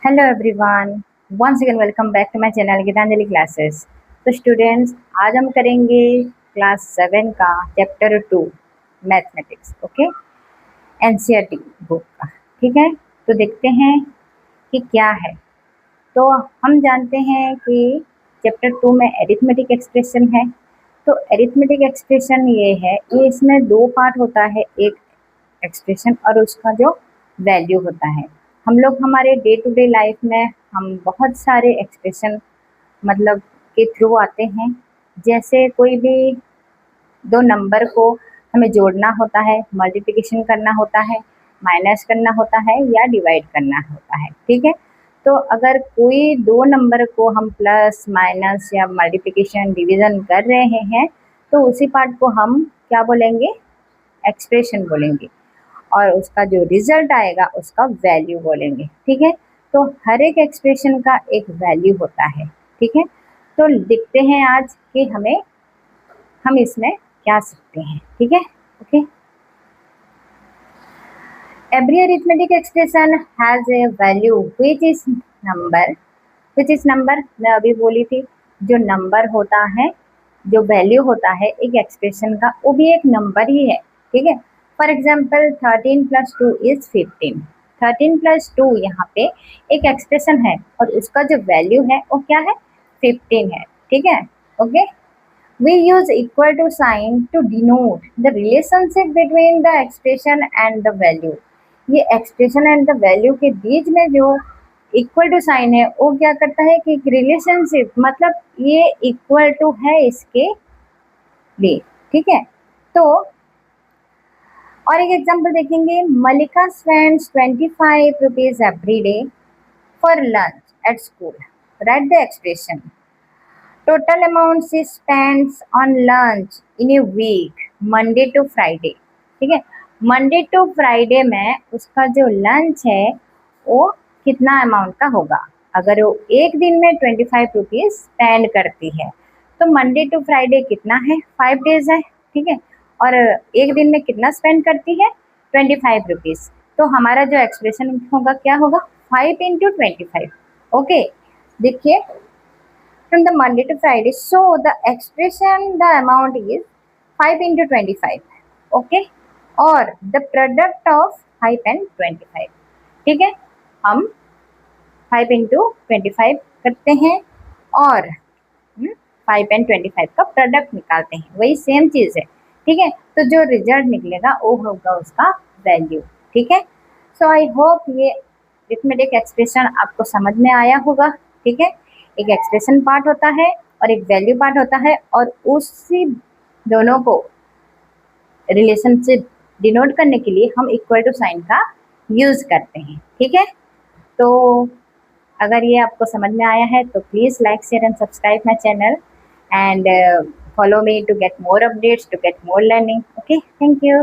Hello everyone, once again welcome back to my channel Gitanjali classes. तो students, आज हम करेंगे क्लास 7 का chapter 2 mathematics. Okay, NCERT book का। ठीक है, तो देखते हैं कि क्या है। तो हम जानते हैं कि चैप्टर 2 में एरिथमेटिक एक्सप्रेशन है। तो एरिथमेटिक एक्सप्रेशन ये है, ये इसमें दो पार्ट होता है, एक एक्सप्रेशन और उसका जो वैल्यू होता है। हम लोग हमारे डे टू डे लाइफ में हम बहुत सारे एक्सप्रेशन मतलब के थ्रू आते हैं। जैसे कोई भी दो नंबर को हमें जोड़ना होता है, मल्टीप्लिकेशन करना होता है, माइनस करना होता है या डिवाइड करना होता है। ठीक है, तो अगर कोई दो नंबर को हम प्लस माइनस या मल्टीप्लिकेशन डिवीज़न कर रहे हैं तो उसी पार्ट को हम क्या बोलेंगे, एक्सप्रेशन बोलेंगे, और उसका जो रिजल्ट आएगा उसका वैल्यू बोलेंगे। ठीक है, तो हर एक एक्सप्रेशन का एक वैल्यू होता है। ठीक है, तो देखते हैं आज कि हम इसमें क्या सीखते हैं। ठीक है, okay. Every arithmetic expression has a value which is number. मैं अभी बोली थी, जो नंबर होता है, जो वैल्यू होता है एक एक्सप्रेशन का, वो भी एक नंबर ही है। ठीक है, फॉर एग्जाम्पल 13 + 2 = 15। 13 + 2 यहाँ पे एक एक्सप्रेशन है और उसका जो वैल्यू है वो क्या है, 15 है। ठीक है, okay. We use equal to sign to denote the relationship between the expression and the value। ये एक्सप्रेशन एंड द वैल्यू के बीच में जो इक्वल टू साइन है वो क्या करता है कि रिलेशनशिप, मतलब ये इक्वल टू है इसके लिए। ठीक है, तो और एक एग्जांपल देखेंगे। Mallika spends 25 rupees every day for lunch at school. Write the expression. Total amount she spends on lunch in a week Monday to Friday. ठीक है, मंडे टू फ्राइडे में उसका जो लंच है वो कितना अमाउंट का होगा। अगर वो एक दिन में 25 रुपीज़ स्पेंड करती है तो मंडे टू फ्राइडे कितना है, 5 डेज है। ठीक है, और एक दिन में कितना स्पेंड करती है, 25 रुपीज़। तो हमारा जो एक्सप्रेशन होगा क्या होगा, 5 × 25। ओके, देखिए, from the Monday to Friday. So the expression, the amount is 5 × 25. Okay, और the product of 5 and 25। ठीक है, हम 5 × 25 करते हैं और 5 and 25 का प्रोडक्ट निकालते हैं, वही सेम चीज़ है। ठीक है, तो जो रिजल्ट निकलेगा वो होगा उसका वैल्यू। ठीक है, सो आई होप ये अरिथमेटिक एक्सप्रेशन आपको समझ में आया होगा। ठीक है, एक एक्सप्रेशन पार्ट होता है और एक वैल्यू पार्ट होता है, और उसी दोनों को रिलेशनशिप डिनोट करने के लिए हम इक्वल टू साइन का यूज़ करते हैं। ठीक है, तो अगर ये आपको समझ में आया है तो please like, share and subscribe my channel and follow me to get more updates, to get more learning. Okay, thank you.